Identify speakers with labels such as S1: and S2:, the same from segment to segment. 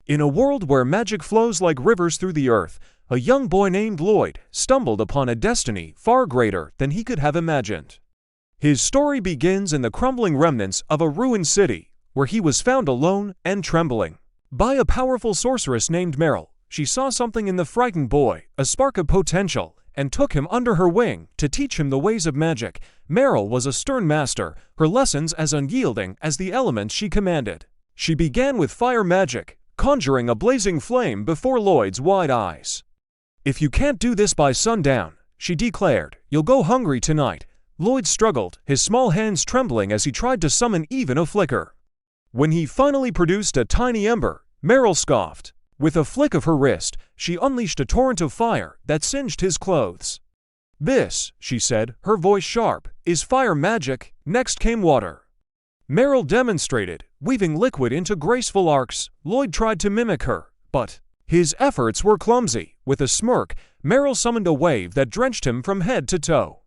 S1: In a world where magic flows like rivers through the earth, a young boy named Lloyd stumbled upon a destiny far greater than he could have imagined. His story begins in the crumbling remnants of a ruined city, where he was found alone and trembling by a powerful sorceress named Meryl. She saw something in the frightened boy, a spark of potential, and took him under her wing to teach him the ways of magic. Meryl was a stern master, her lessons as unyielding as the elements she commanded. She began with fire magic, conjuring a blazing flame before Lloyd's wide eyes. "If you can't do this by sundown," she declared, "you'll go hungry tonight." Lloyd struggled, his small hands trembling as he tried to summon even a flicker. When he finally produced a tiny ember, Meryl scoffed. With a flick of her wrist, she unleashed a torrent of fire that singed his clothes. "This," she said, her voice sharp, "is fire magic." Next came water. Meryl demonstrated, weaving liquid into graceful arcs. Lloyd tried to mimic her, but his efforts were clumsy. With a smirk, Meryl summoned a wave that drenched him from head to toe.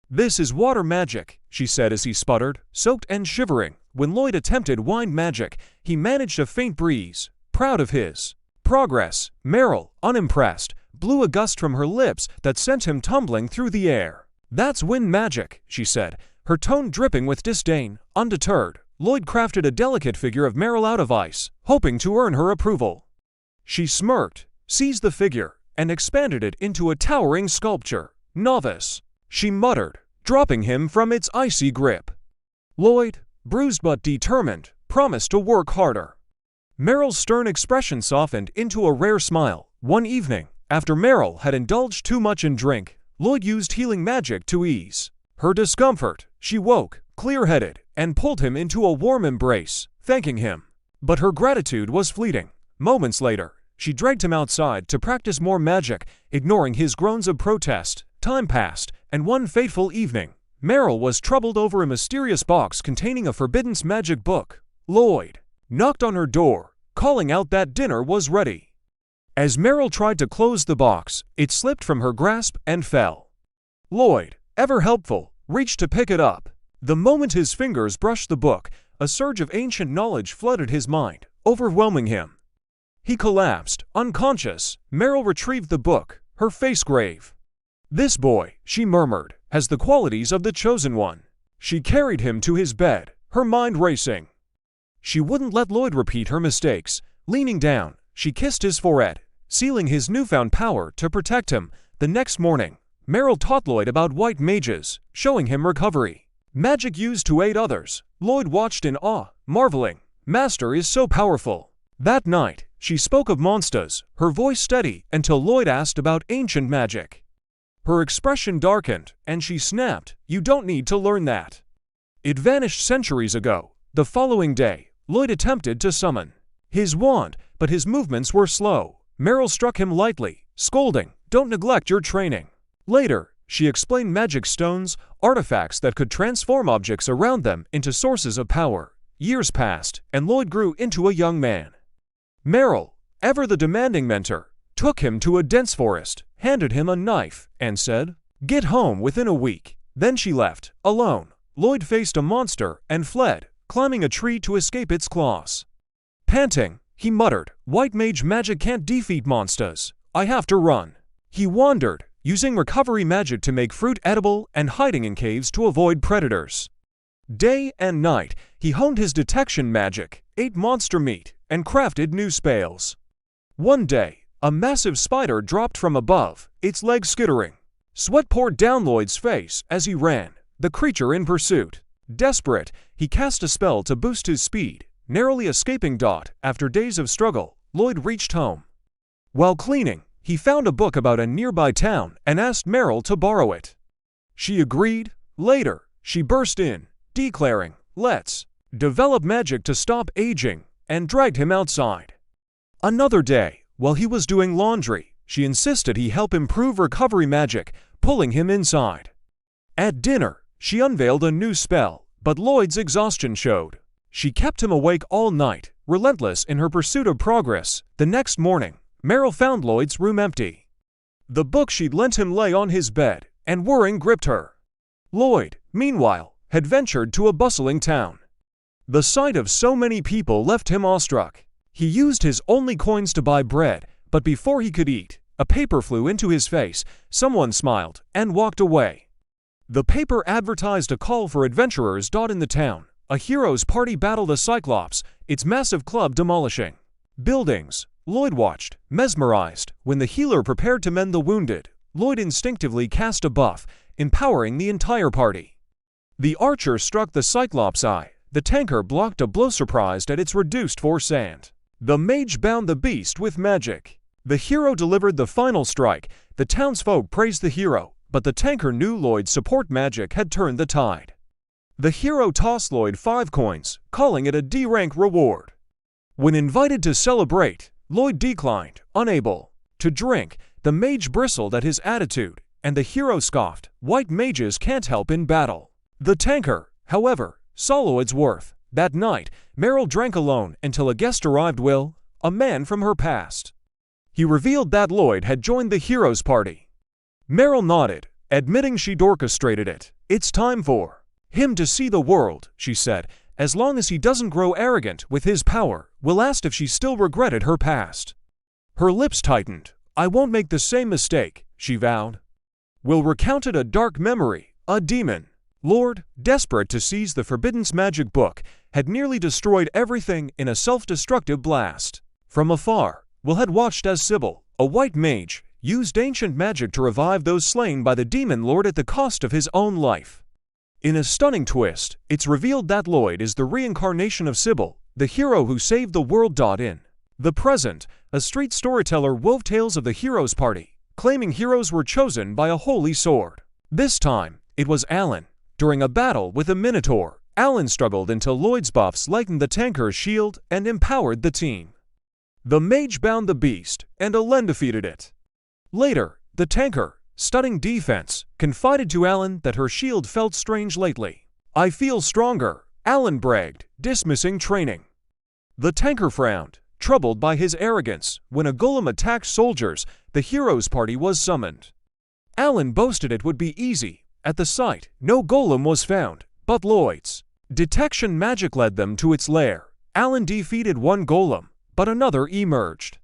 S1: "This is water magic," she said as he sputtered, soaked and shivering. When Lloyd attempted wind magic, he managed a faint breeze. Proud of his progress, Meryl, unimpressed, blew a gust from her lips that sent him tumbling through the air. "That's wind magic," she said, her tone dripping with disdain. Undeterred, Lloyd crafted a delicate figure of Meryl out of ice, hoping to earn her approval. She smirked, seized the figure, and expanded it into a towering sculpture. "Novice," she muttered, dropping him from its icy grip. Lloyd, bruised but determined, promised to work harder. Meryl's stern expression softened into a rare smile. One evening, after Meryl had indulged too much in drink, Lloyd used healing magic to ease her discomfort. She woke, clear-headed, and pulled him into a warm embrace, thanking him. But her gratitude was fleeting. Moments later, she dragged him outside to practice more magic, ignoring his groans of protest. Time passed, and one fateful evening, Meryl was troubled over a mysterious box containing a forbidden magic book. Lloyd knocked on her door, calling out that dinner was ready. As Meryl tried to close the box, it slipped from her grasp and fell. Lloyd, ever helpful, reached to pick it up. The moment his fingers brushed the book, a surge of ancient knowledge flooded his mind, overwhelming him. He collapsed, unconscious. Meryl retrieved the book, her face grave. "This boy," she murmured, "has the qualities of the chosen one." She carried him to his bed, her mind racing. She wouldn't let Lloyd repeat her mistakes. Leaning down, she kissed his forehead, sealing his newfound power to protect him. The next morning, Meryl taught Lloyd about white mages, showing him recovery magic used to aid others. Lloyd watched in awe, marveling. "Master is so powerful." That night, she spoke of monsters, her voice steady until Lloyd asked about ancient magic. Her expression darkened, and she snapped, "You don't need to learn that. It vanished centuries ago." The following day, Lloyd attempted to summon his wand, but his movements were slow. Meryl struck him lightly, scolding, "Don't neglect your training." Later, she explained magic stones, artifacts that could transform objects around them into sources of power. Years passed, and Lloyd grew into a young man. Meryl, ever the demanding mentor, took him to a dense forest, handed him a knife, and said, "Get home within a week." Then she left, alone. Lloyd faced a monster and fled, climbing a tree to escape its claws. Panting, he muttered, "White mage magic can't defeat monsters. I have to run." He wandered, using recovery magic to make fruit edible and hiding in caves to avoid predators. Day and night, he honed his detection magic, ate monster meat, and crafted new spells. One day, a massive spider dropped from above, its legs skittering. Sweat poured down Lloyd's face as he ran, the creature in pursuit. Desperate, he cast a spell to boost his speed, narrowly escaping. After days of struggle, Lloyd reached home. While cleaning, he found a book about a nearby town and asked Meryl to borrow it. She agreed. Later, she burst in, declaring, "Let's develop magic to stop aging," and dragged him outside. Another day, while he was doing laundry, she insisted he help improve recovery magic, pulling him inside. At dinner, she unveiled a new spell, but Lloyd's exhaustion showed. She kept him awake all night, relentless in her pursuit of progress. The next morning, Meryl found Lloyd's room empty. The book she'd lent him lay on his bed, and worrying gripped her. Lloyd, meanwhile, had ventured to a bustling town. The sight of so many people left him awestruck. He used his only coins to buy bread, but before he could eat, a paper flew into his face, someone smiled, and walked away. The paper advertised a call for adventurers. In the town, a hero's party battled a cyclops, its massive club demolishing buildings. Lloyd watched, mesmerized. When the healer prepared to mend the wounded, Lloyd instinctively cast a buff, empowering the entire party. The archer struck the cyclops' eye. The tanker blocked a blow, surprised at its reduced force, and the mage bound the beast with magic. The hero delivered the final strike. The townsfolk praised the hero, but the tanker knew Lloyd's support magic had turned the tide. The hero tossed Lloyd 5 coins, calling it a D-rank reward. When invited to celebrate, Lloyd declined, unable to drink. The mage bristled at his attitude, and the hero scoffed, "White mages can't help in battle." The tanker, however, saw Lloyd's worth. That night, Meryl drank alone until a guest arrived, Will, a man from her past. He revealed that Lloyd had joined the hero's party. Meryl nodded, admitting she'd orchestrated it. "It's time for him to see the world," she said. "As long as he doesn't grow arrogant with his power." Will asked if she still regretted her past. Her lips tightened. "I won't make the same mistake," she vowed. Will recounted a dark memory. A demon lord, desperate to seize the forbidden magic book, had nearly destroyed everything in a self-destructive blast. From afar, Will had watched as Sybil, a white mage, used ancient magic to revive those slain by the demon lord at the cost of his own life. In a stunning twist, it's revealed that Lloyd is the reincarnation of Sybil, the hero who saved the world. In the present, a street storyteller wove tales of the hero's party, claiming heroes were chosen by a holy sword. This time, it was Alan. During a battle with a minotaur, Alan struggled until Lloyd's buffs lightened the tanker's shield and empowered the team. The mage bound the beast, and Alan defeated it. Later, the tanker, studying defense, confided to Alan that her shield felt strange lately. "I feel stronger," Alan bragged, dismissing training. The tanker frowned, troubled by his arrogance. When a golem attacked soldiers, the hero's party was summoned. Alan boasted it would be easy. At the site, no golem was found, but Lloyd's detection magic led them to its lair. Alan defeated one golem, but another emerged.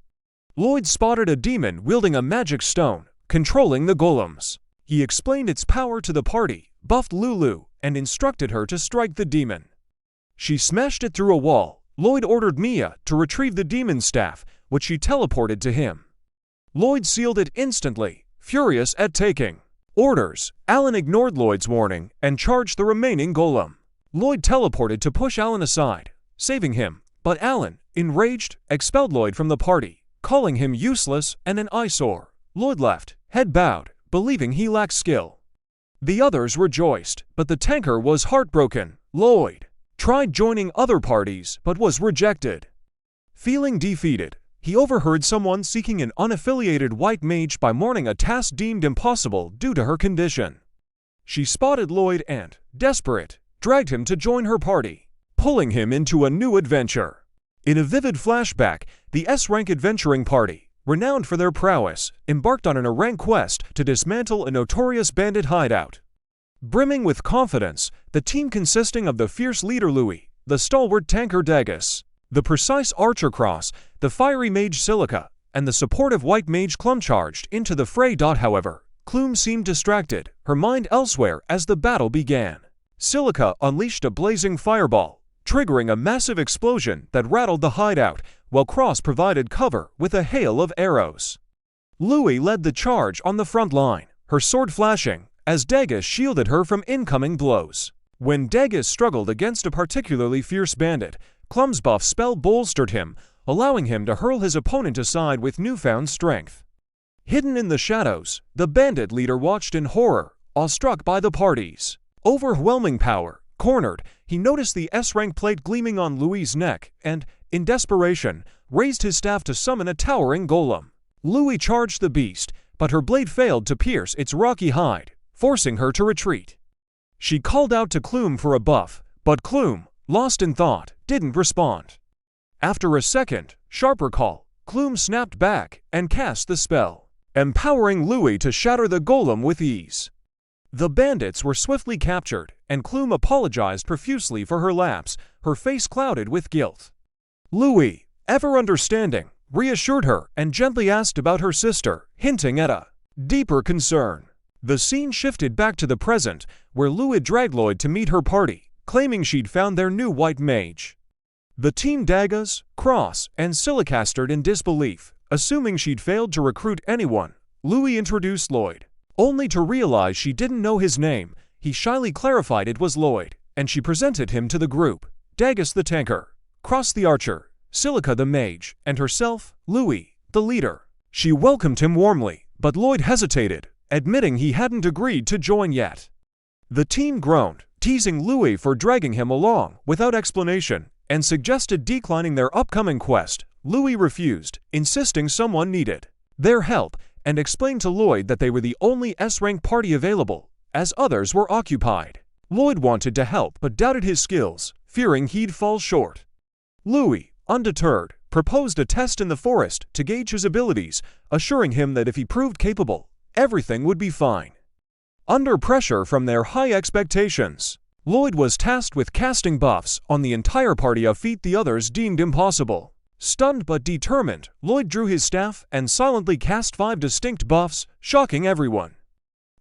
S1: Lloyd spotted a demon wielding a magic stone, controlling the golems. He explained its power to the party, buffed Lulu, and instructed her to strike the demon. She smashed it through a wall. Lloyd ordered Mia to retrieve the demon's staff, which she teleported to him. Lloyd sealed it instantly, furious at taking orders. Alan ignored Lloyd's warning and charged the remaining golem. Lloyd teleported to push Alan aside, saving him, but Alan, enraged, expelled Lloyd from the party, calling him useless and an eyesore. Lloyd left, head bowed, believing he lacked skill. The others rejoiced, but the tanker was heartbroken. Lloyd tried joining other parties but was rejected. Feeling defeated, he overheard someone seeking an unaffiliated white mage by morning, a task deemed impossible due to her condition. She spotted Lloyd and, desperate, dragged him to join her party, pulling him into a new adventure. In a vivid flashback, the S-rank adventuring party, renowned for their prowess, embarked on an rank quest to dismantle a notorious bandit hideout. Brimming with confidence, the team consisting of the fierce leader Louis, the stalwart tanker Dagus, the precise archer Cross, the fiery mage Silica, and the supportive white mage Clum charged into the fray. However, Clum seemed distracted, her mind elsewhere as the battle began. Silica unleashed a blazing fireball, triggering a massive explosion that rattled the hideout, while Cross provided cover with a hail of arrows. Louis led the charge on the front line, her sword flashing, as Dagus shielded her from incoming blows. When Dagus struggled against a particularly fierce bandit, Clum's buff spell bolstered him, allowing him to hurl his opponent aside with newfound strength. Hidden in the shadows, the bandit leader watched in horror, awestruck by the party's overwhelming power. Cornered, he noticed the S-rank plate gleaming on Louis' neck and, in desperation, raised his staff to summon a towering golem. Louis charged the beast, but her blade failed to pierce its rocky hide, forcing her to retreat. She called out to Clum for a buff, but Clum, lost in thought, didn't respond. After a second, sharper call, Clum snapped back and cast the spell, empowering Louis to shatter the golem with ease. The bandits were swiftly captured, and Clum apologized profusely for her lapse, her face clouded with guilt. Louis, ever understanding, reassured her and gently asked about her sister, hinting at a deeper concern. The scene shifted back to the present, where Lou had dragged Lloyd to meet her party, claiming she'd found their new white mage. The team Dagas, Cross, and Silica stared in disbelief, assuming she'd failed to recruit anyone. Louis introduced Lloyd. Only to realize she didn't know his name, he shyly clarified it was Lloyd, and she presented him to the group: Dagas the tanker, Cross the archer, Silica the mage, and herself, Louis, the leader. She welcomed him warmly, but Lloyd hesitated, admitting he hadn't agreed to join yet. The team groaned, teasing Louis for dragging him along without explanation, and suggested declining their upcoming quest. Louis refused, insisting someone needed their help, and explained to Lloyd that they were the only S-rank party available, as others were occupied. Lloyd wanted to help but doubted his skills, fearing he'd fall short. Louis, undeterred, proposed a test in the forest to gauge his abilities, assuring him that if he proved capable, everything would be fine. Under pressure from their high expectations, Lloyd was tasked with casting buffs on the entire party, a feat the others deemed impossible. Stunned but determined, Lloyd drew his staff and silently cast 5 distinct buffs, shocking everyone.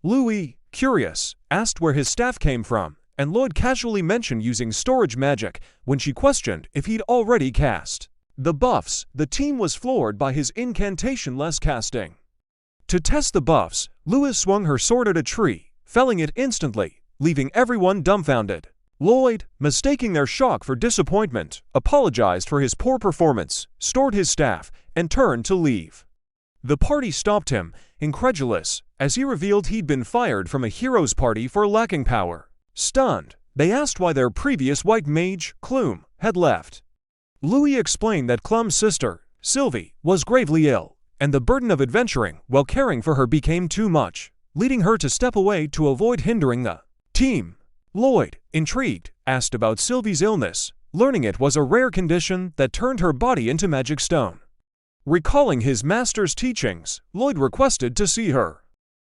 S1: Louis, curious, asked where his staff came from, and Lloyd casually mentioned using storage magic when she questioned if he'd already cast the buffs. The team was floored by his incantation-less casting. To test the buffs, Louis swung her sword at a tree, felling it instantly, leaving everyone dumbfounded. Lloyd, mistaking their shock for disappointment, apologized for his poor performance, stored his staff, and turned to leave. The party stopped him, incredulous, as he revealed he'd been fired from a hero's party for lacking power. Stunned, they asked why their previous white mage, Clume, had left. Louis explained that Clum's sister, Sylvie, was gravely ill, and the burden of adventuring while caring for her became too much, leading her to step away to avoid hindering the team. Lloyd, intrigued, asked about Sylvie's illness, learning it was a rare condition that turned her body into magic stone. Recalling his master's teachings, Lloyd requested to see her.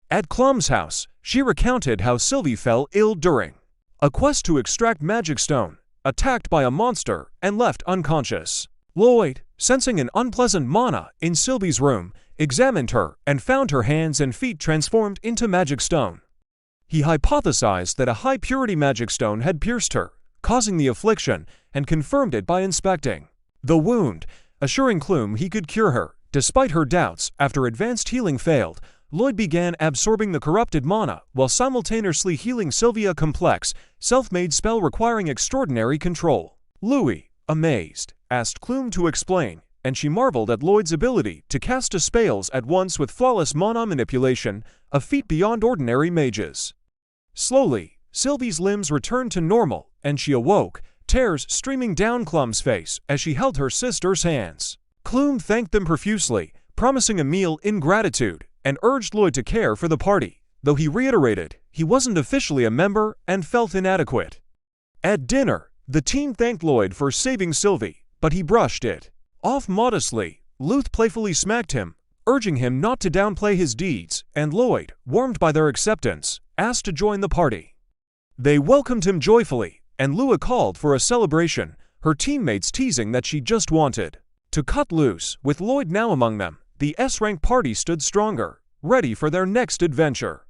S1: At Clum's house, she recounted how Sylvie fell ill during a quest to extract magic stone, attacked by a monster, and left unconscious. Lloyd, sensing an unpleasant mana in Sylvie's room, examined her and found her hands and feet transformed into magic stone. He hypothesized that a high-purity magic stone had pierced her, causing the affliction, and confirmed it by inspecting the wound, assuring Clume he could cure her. Despite her doubts, after advanced healing failed, Lloyd began absorbing the corrupted mana while simultaneously healing Sylvia, a complex, self-made spell requiring extraordinary control. Louis, amazed, asked Clume to explain, and she marveled at Lloyd's ability to cast two spells at once with flawless mana manipulation, a feat beyond ordinary mages. Slowly, Sylvie's limbs returned to normal, and she awoke, tears streaming down Clum's face as she held her sister's hands. Clume thanked them profusely, promising a meal in gratitude, and urged Lloyd to care for the party, though he reiterated he wasn't officially a member and felt inadequate. At dinner, the team thanked Lloyd for saving Sylvie, but he brushed it off modestly. Luth playfully smacked him, urging him not to downplay his deeds, and Lloyd, warmed by their acceptance, asked to join the party. They welcomed him joyfully, and Lua called for a celebration, her teammates teasing that she just wanted to cut loose. With Lloyd now among them, the S-rank party stood stronger, ready for their next adventure.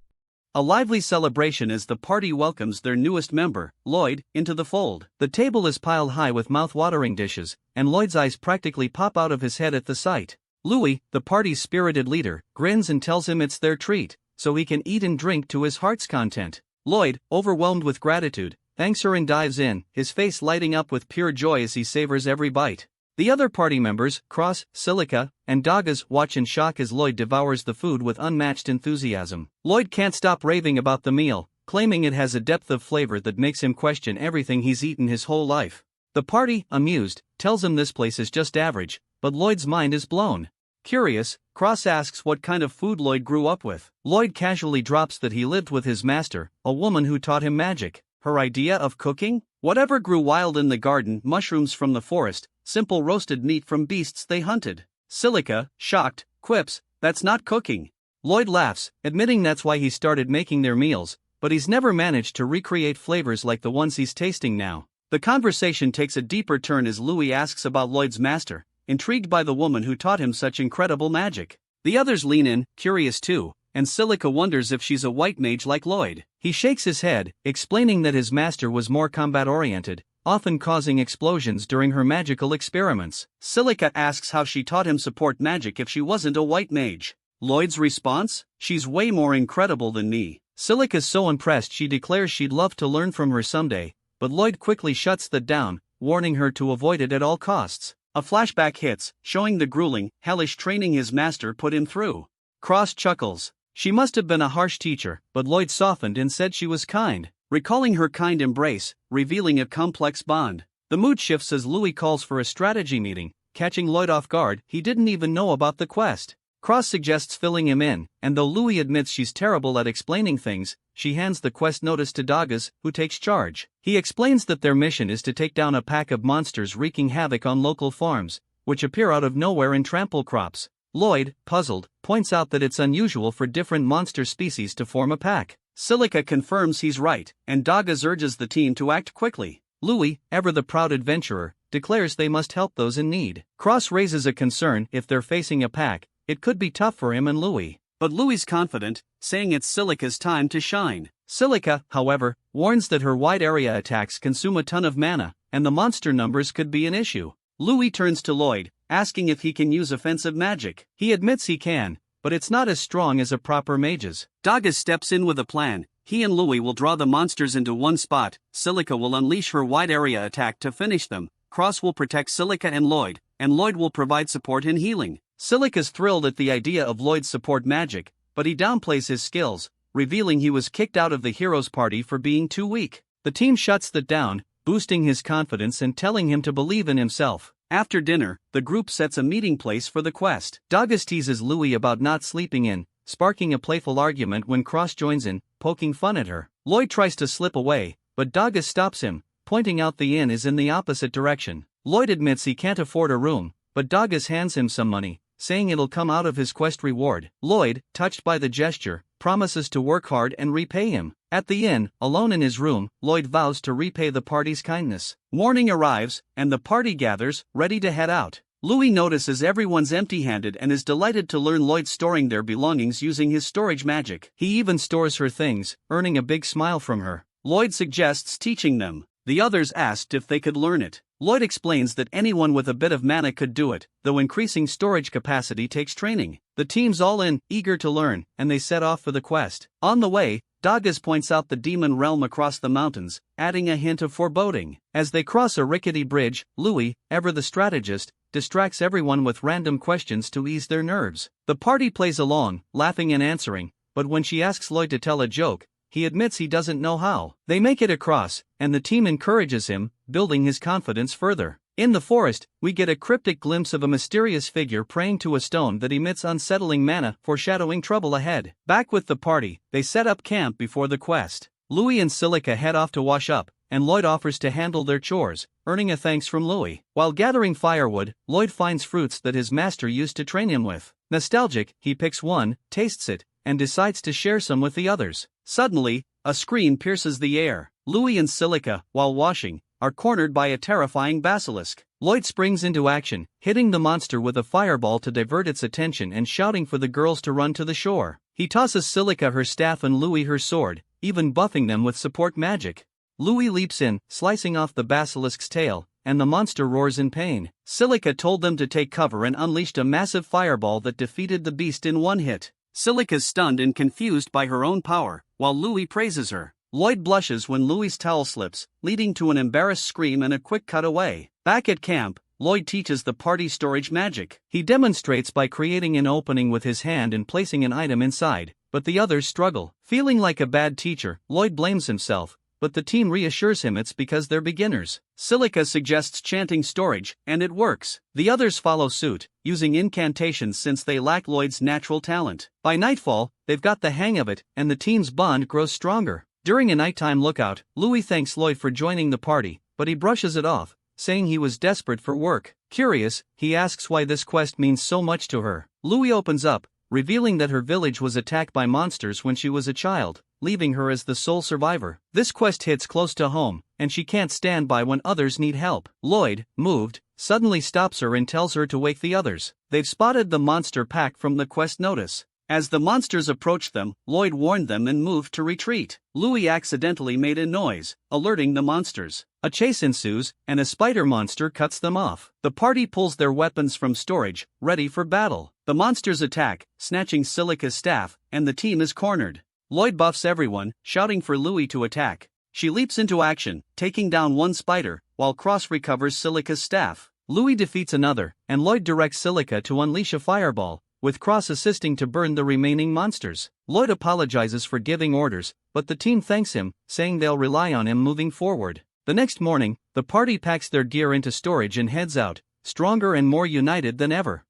S2: A lively celebration as the party welcomes their newest member, Lloyd, into the fold. The table is piled high with mouth-watering dishes, and Lloyd's eyes practically pop out of his head at the sight. Louis, the party's spirited leader, grins and tells him it's their treat, so he can eat and drink to his heart's content. Lloyd, overwhelmed with gratitude, thanks her and dives in, his face lighting up with pure joy as he savors every bite. The other party members, Cross, Silica, and Dagas, watch in shock as Lloyd devours the food with unmatched enthusiasm. Lloyd can't stop raving about the meal, claiming it has a depth of flavor that makes him question everything he's eaten his whole life. The party, amused, tells him this place is just average, but Lloyd's mind is blown. Curious, Cross asks what kind of food Lloyd grew up with. Lloyd casually drops that he lived with his master, a woman who taught him magic. Her idea of cooking? Whatever grew wild in the garden, mushrooms from the forest, simple roasted meat from beasts they hunted. Silica, shocked, quips, "That's not cooking." Lloyd laughs, admitting that's why he started making their meals, but he's never managed to recreate flavors like the ones he's tasting now. The conversation takes a deeper turn as Louis asks about Lloyd's master, intrigued by the woman who taught him such incredible magic. The others lean in, curious too, and Silica wonders if she's a white mage like Lloyd. He shakes his head, explaining that his master was more combat-oriented, often causing explosions during her magical experiments. Silica asks how she taught him support magic if she wasn't a white mage. Lloyd's response? She's way more incredible than me. Silica's so impressed she declares she'd love to learn from her someday, but Lloyd quickly shuts that down, warning her to avoid it at all costs. A flashback hits, showing the grueling, hellish training his master put him through. Cross chuckles. She must have been a harsh teacher, but Lloyd softened and said she was kind, recalling her kind embrace, revealing a complex bond. The mood shifts as Louis calls for a strategy meeting, catching Lloyd off guard. He didn't even know about the quest. Cross suggests filling him in, and though Louis admits she's terrible at explaining things, she hands the quest notice to Dagas, who takes charge. He explains that their mission is to take down a pack of monsters wreaking havoc on local farms, which appear out of nowhere and trample crops. Lloyd, puzzled, points out that it's unusual for different monster species to form a pack. Silica confirms he's right, and Dagas urges the team to act quickly. Louis, ever the proud adventurer, declares they must help those in need. Cross raises a concern if they're facing a pack. It could be tough for him and Louis. But Louis's confident, saying it's Silica's time to shine. Silica, however, warns that her wide area attacks consume a ton of mana, and the monster numbers could be an issue. Louis turns to Lloyd, asking if he can use offensive magic. He admits he can, but it's not as strong as a proper mage's. Dagas steps in with a plan. He and Louis will draw the monsters into one spot. Silica will unleash her wide area attack to finish them. Cross will protect Silica and Lloyd will provide support and healing. Silica's thrilled at the idea of Lloyd's support magic, but he downplays his skills, revealing he was kicked out of the heroes' party for being too weak. The team shuts that down, boosting his confidence and telling him to believe in himself. After dinner, the group sets a meeting place for the quest. Dagas teases Louis about not sleeping in, sparking a playful argument when Cross joins in, poking fun at her. Lloyd tries to slip away, but Dagas stops him, pointing out the inn is in the opposite direction. Lloyd admits he can't afford a room, but Dagas hands him some money, saying it'll come out of his quest reward. Lloyd, touched by the gesture, promises to work hard and repay him. At the inn, alone in his room, Lloyd vows to repay the party's kindness. Morning arrives, and the party gathers, ready to head out. Louis notices everyone's empty-handed and is delighted to learn Lloyd storing their belongings using his storage magic. He even stores her things, earning a big smile from her. Lloyd suggests teaching them. The others asked if they could learn it. Lloyd explains that anyone with a bit of mana could do it, though increasing storage capacity takes training. The team's all in, eager to learn, and they set off for the quest. On the way, Dagas points out the demon realm across the mountains, adding a hint of foreboding. As they cross a rickety bridge, Louis, ever the strategist, distracts everyone with random questions to ease their nerves. The party plays along, laughing and answering, but when she asks Lloyd to tell a joke, he admits he doesn't know how. They make it across, and the team encourages him, building his confidence further. In the forest, we get a cryptic glimpse of a mysterious figure praying to a stone that emits unsettling mana, foreshadowing trouble ahead. Back with the party, they set up camp before the quest. Louis and Silica head off to wash up, and Lloyd offers to handle their chores, earning a thanks from Louis. While gathering firewood, Lloyd finds fruits that his master used to train him with. Nostalgic, he picks one, tastes it, and decides to share some with the others. Suddenly, a scream pierces the air. Louis and Silica, while washing, are cornered by a terrifying basilisk. Lloyd springs into action, hitting the monster with a fireball to divert its attention and shouting for the girls to run to the shore. He tosses Silica her staff and Louis her sword, even buffing them with support magic. Louis leaps in, slicing off the basilisk's tail, and the monster roars in pain. Silica told them to take cover and unleashed a massive fireball that defeated the beast in one hit. Silica's stunned and confused by her own power, while Louis praises her. Lloyd blushes when Louis's towel slips, leading to an embarrassed scream and a quick cutaway. Back at camp, Lloyd teaches the party storage magic. He demonstrates by creating an opening with his hand and placing an item inside, but the others struggle. Feeling like a bad teacher, Lloyd blames himself, but the team reassures him it's because they're beginners. Silica suggests chanting storage, and it works. The others follow suit, using incantations since they lack Lloyd's natural talent. By nightfall, they've got the hang of it, and the team's bond grows stronger. During a nighttime lookout, Louis thanks Lloyd for joining the party, but he brushes it off, saying he was desperate for work. Curious, he asks why this quest means so much to her. Louis opens up, revealing that her village was attacked by monsters when she was a child, leaving her as the sole survivor. This quest hits close to home, and she can't stand by when others need help. Lloyd, moved, suddenly stops her and tells her to wake the others. They've spotted the monster pack from the quest notice. As the monsters approached them, Lloyd warned them and moved to retreat. Louis accidentally made a noise, alerting the monsters. A chase ensues, and a spider monster cuts them off. The party pulls their weapons from storage, ready for battle. The monsters attack, snatching Silica's staff, and the team is cornered. Lloyd buffs everyone, shouting for Louis to attack. She leaps into action, taking down one spider, while Cross recovers Silica's staff. Louis defeats another, and Lloyd directs Silica to unleash a fireball, with Cross assisting to burn the remaining monsters. Lloyd apologizes for giving orders, but the team thanks him, saying they'll rely on him moving forward. The next morning, the party packs their gear into storage and heads out, stronger and more united than ever.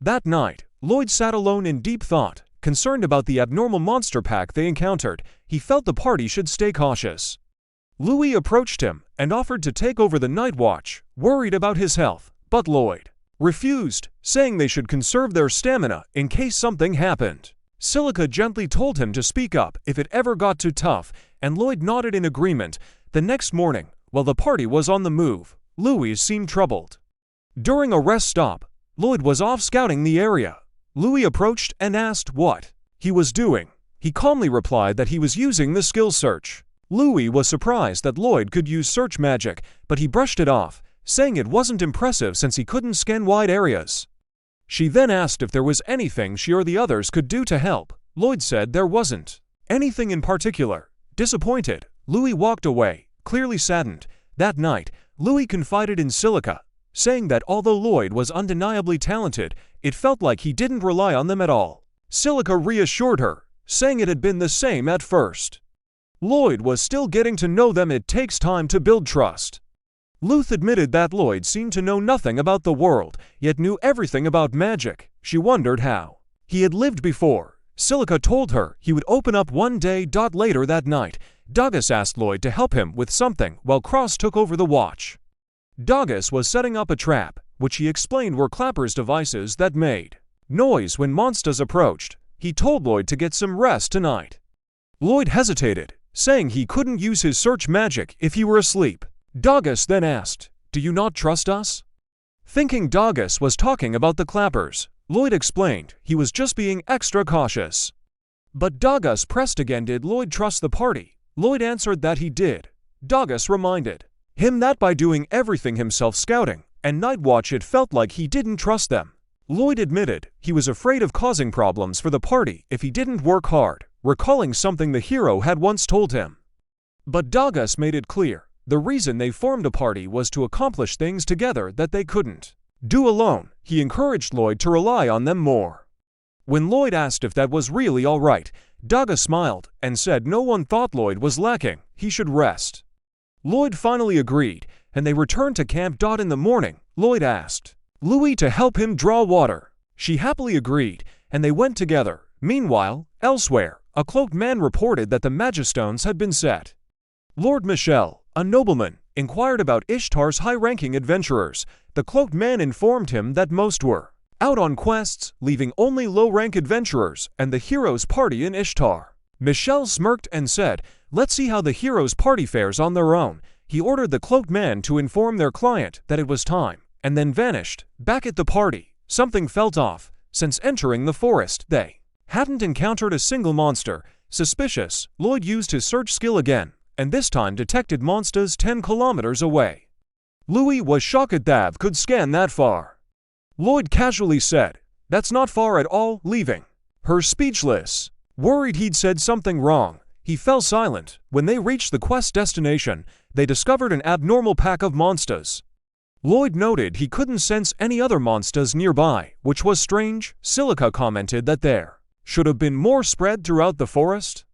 S1: That night, Lloyd sat alone in deep thought, concerned about the abnormal monster pack they encountered. He felt the party should stay cautious. Louis approached him and offered to take over the night watch, worried about his health, but Lloyd refused, saying they should conserve their stamina in case something happened. Silica gently told him to speak up if it ever got too tough, and Lloyd nodded in agreement. The next morning, while the party was on the move, Louis seemed troubled. During a rest stop, Lloyd was off scouting the area. Louis approached and asked what he was doing. He calmly replied that he was using the skill search. Louis was surprised that Lloyd could use search magic, but he brushed it off, saying it wasn't impressive since he couldn't scan wide areas. She then asked if there was anything she or the others could do to help. Lloyd said there wasn't anything in particular. Disappointed, Louis walked away, clearly saddened. That night, Louis confided in Silica, saying that although Lloyd was undeniably talented, it felt like he didn't rely on them at all. Silica reassured her, saying it had been the same at first. Lloyd was still getting to know them. It takes time to build trust. Luth admitted that Lloyd seemed to know nothing about the world, yet knew everything about magic. She wondered how he had lived before. Silica told her he would open up one day. Later that night, Douglas asked Lloyd to help him with something while Cross took over the watch. Douglas was setting up a trap, which he explained were Clapper's devices that made noise when monsters approached. He told Lloyd to get some rest tonight. Lloyd hesitated, saying he couldn't use his search magic if he were asleep. Douglas then asked, "Do you not trust us?" Thinking Douglas was talking about the Clappers, Lloyd explained he was just being extra cautious. But Douglas pressed again. Did Lloyd trust the party? Lloyd answered that he did. Douglas reminded him that by doing everything himself, scouting and night watch, it felt like he didn't trust them. Lloyd admitted he was afraid of causing problems for the party if he didn't work hard, recalling something the hero had once told him. But Douglas made it clear the reason they formed a party was to accomplish things together that they couldn't do alone. He encouraged Lloyd to rely on them more. When Lloyd asked if that was really all right, Douglas smiled and said no one thought Lloyd was lacking, he should rest. Lloyd finally agreed, and they returned to camp. In the morning, Lloyd asked Louis to help him draw water. She happily agreed, and they went together. Meanwhile, elsewhere, a cloaked man reported that the Magistones had been set. Lord Michel, a nobleman, inquired about Ishtar's high-ranking adventurers. The cloaked man informed him that most were out on quests, leaving only low-rank adventurers and the hero's party in Ishtar. Michel smirked and said, "Let's see how the hero's party fares on their own." He ordered the cloaked man to inform their client that it was time, and then vanished. Back at the party, something felt off. Since entering the forest, they hadn't encountered a single monster. Suspicious, Lloyd used his search skill again, and this time detected monsters 10 kilometers away. Louis was shocked that could scan that far. Lloyd casually said, "That's not far at all," leaving her speechless. Worried he'd said something wrong, he fell silent. When they reached the quest destination, they discovered an abnormal pack of monsters. Lloyd noted he couldn't sense any other monsters nearby, which was strange. Silica commented that there should have been more spread throughout the forest.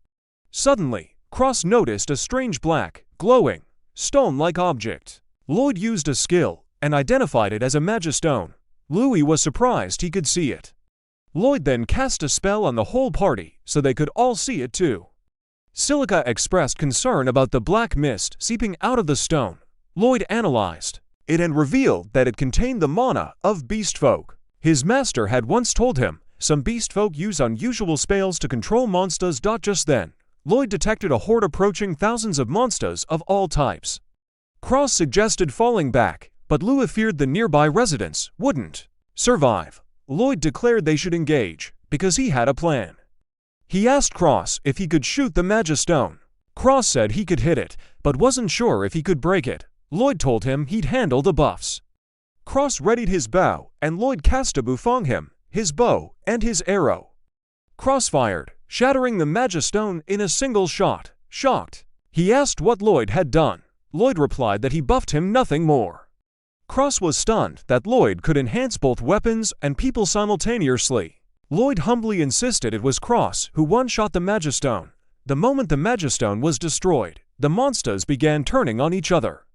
S1: Suddenly, Cross noticed a strange black, glowing, stone-like object. Lloyd used a skill and identified it as a Magistone. Louis was surprised he could see it. Lloyd then cast a spell on the whole party so they could all see it too. Silica expressed concern about the black mist seeping out of the stone. Lloyd analyzed it and revealed that it contained the mana of beastfolk. His master had once told him some beastfolk use unusual spells to control monsters. Just then, Lloyd detected a horde approaching, thousands of monsters of all types. Cross suggested falling back, but Louis feared the nearby residents wouldn't survive. Lloyd declared they should engage, because he had a plan. He asked Cross if he could shoot the Magistone. Cross said he could hit it, but wasn't sure if he could break it. Lloyd told him he'd handle the buffs. Cross readied his bow, and Lloyd cast a bouffon him, his bow, and his arrow. Cross fired, shattering the Magistone in a single shot. Shocked, he asked what Lloyd had done. Lloyd replied that he buffed him, nothing more. Cross was stunned that Lloyd could enhance both weapons and people simultaneously. Lloyd humbly insisted it was Cross who one-shot the Magistone. The moment the Magistone was destroyed, the monsters began turning on each other.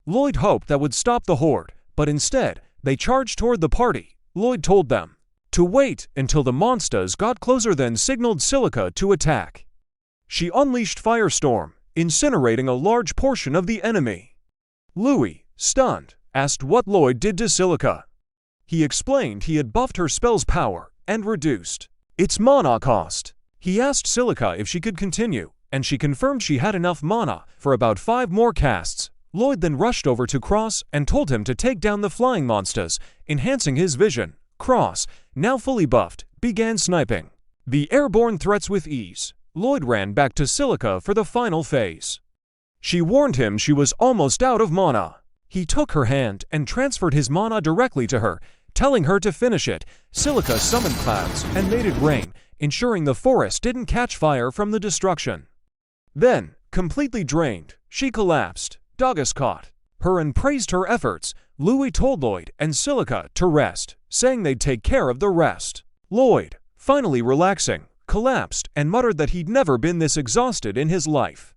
S1: Lloyd hoped that would stop the horde, but instead, they charged toward the party. Lloyd told them to wait until the monsters got closer, then signaled Silica to attack. She unleashed Firestorm, incinerating a large portion of the enemy. Louis, stunned, asked what Lloyd did to Silica. He explained he had buffed her spell's power and reduced its mana cost. He asked Silica if she could continue, and she confirmed she had enough mana for about 5 more casts. Lloyd then rushed over to Cross and told him to take down the flying monsters, enhancing his vision. Cross, now fully buffed, began sniping the airborne threats with ease. Lloyd ran back to Silica for the final phase. She warned him she was almost out of mana. He took her hand and transferred his mana directly to her, telling her to finish it. Silica summoned clouds and made it rain, ensuring the forest didn't catch fire from the destruction. Then, completely drained, she collapsed. Dogus caught her and praised her efforts. Louis told Lloyd and Silica to rest, saying they'd take care of the rest. Lloyd, finally relaxing, collapsed and muttered that he'd never been this exhausted in his life.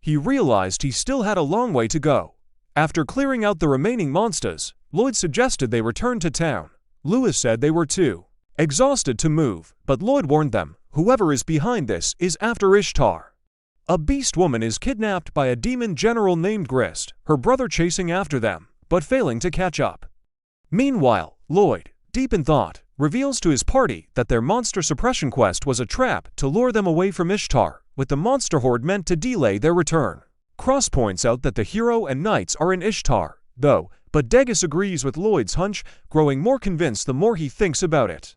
S1: He realized he still had a long way to go. After clearing out the remaining monsters, Lloyd suggested they return to town. Louis said they were too exhausted to move, but Lloyd warned them, whoever is behind this is after Ishtar. A beast woman is kidnapped by a demon general named Grist, her brother chasing after them, but failing to catch up. Meanwhile, Lloyd, deep in thought, reveals to his party that their monster suppression quest was a trap to lure them away from Ishtar, with the monster horde meant to delay their return. Cross points out that the hero and knights are in Ishtar, though, but Degas agrees with Lloyd's hunch, growing more convinced the more he thinks about it.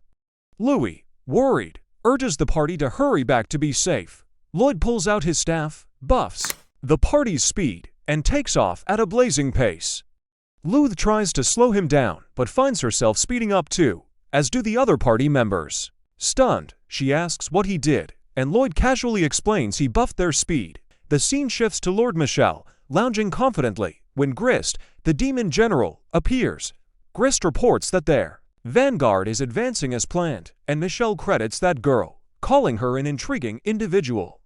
S1: Louis, worried, urges the party to hurry back to be safe. Lloyd pulls out his staff, buffs the party's speed, and takes off at a blazing pace. Luth tries to slow him down, but finds herself speeding up too, as do the other party members. Stunned, she asks what he did, and Lloyd casually explains he buffed their speed. The scene shifts to Lord Michel, lounging confidently, when Grist, the demon general, appears. Grist reports that their vanguard is advancing as planned, and Michel credits that girl, calling her an intriguing individual.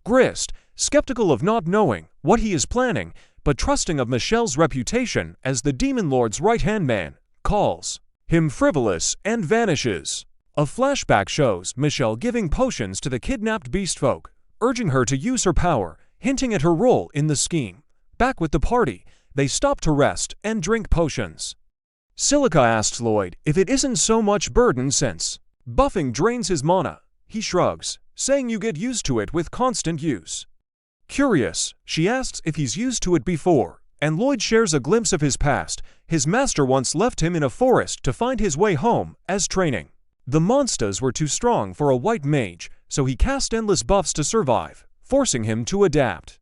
S1: Grist, skeptical of not knowing what he is planning, but trusting of Michel's reputation as the demon lord's right-hand man, calls him frivolous and vanishes. A flashback shows Michel giving potions to the kidnapped beast folk, urging her to use her power, hinting at her role in the scheme. Back with the party, they stop to rest and drink potions. Silica asks Lloyd if it isn't so much burden since buffing drains his mana. He shrugs, saying you get used to it with constant use. Curious, she asks if he's used to it before, and Lloyd shares a glimpse of his past. His master once left him in a forest to find his way home as training. The monsters were too strong for a white mage, so he cast endless buffs to survive, forcing him to adapt.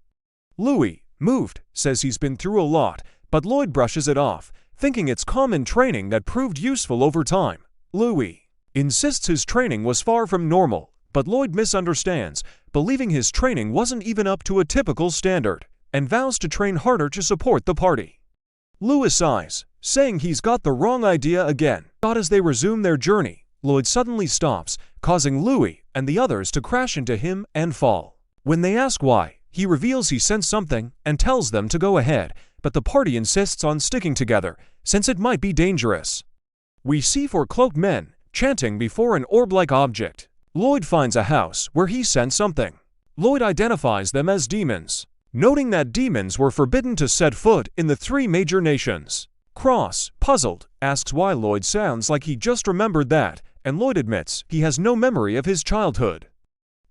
S1: Louis, moved, says he's been through a lot, but Lloyd brushes it off, thinking it's common training that proved useful over time. Louis insists his training was far from normal, but Lloyd misunderstands, believing his training wasn't even up to a typical standard, and vows to train harder to support the party. Louis sighs, saying he's got the wrong idea again. But as they resume their journey, Lloyd suddenly stops, causing Louis and the others to crash into him and fall. When they ask why, he reveals he sensed something and tells them to go ahead, but the party insists on sticking together, since it might be dangerous. We see 4 cloaked men chanting before an orb-like object. Lloyd finds a house where he sensed something. Lloyd identifies them as demons, noting that demons were forbidden to set foot in the 3 major nations. Cross, puzzled, asks why Lloyd sounds like he just remembered that, and Lloyd admits he has no memory of his childhood.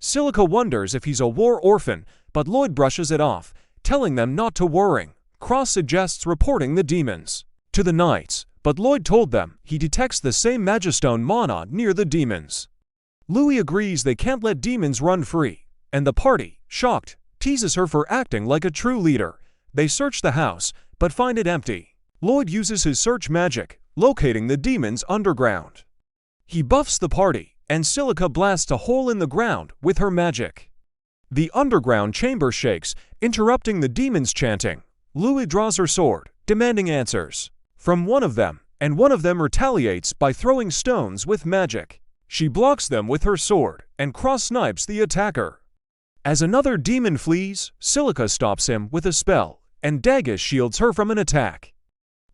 S1: Silica wonders if he's a war orphan, but Lloyd brushes it off, telling them not to worry. Cross suggests reporting the demons to the knights, but Lloyd told them he detects the same Magistone mana near the demons. Louis agrees they can't let demons run free, and the party, shocked, teases her for acting like a true leader. They search the house, but find it empty. Lloyd uses his search magic, locating the demons underground. He buffs the party, and Silica blasts a hole in the ground with her magic. The underground chamber shakes, interrupting the demons' chanting. Louis draws her sword, demanding answers from one of them, and one of them retaliates by throwing stones with magic. She blocks them with her sword and cross-snipes the attacker. As another demon flees, Silica stops him with a spell, and Dagus shields her from an attack.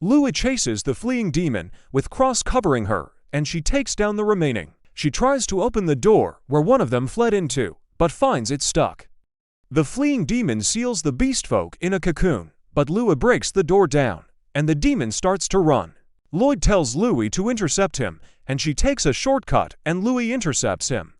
S1: Louis chases the fleeing demon, with Cross covering her, and she takes down the remaining. She tries to open the door where one of them fled into, but finds it stuck. The fleeing demon seals the beast folk in a cocoon, but Louis breaks the door down, and the demon starts to run. Lloyd tells Louis to intercept him, and she takes a shortcut and Louis intercepts him.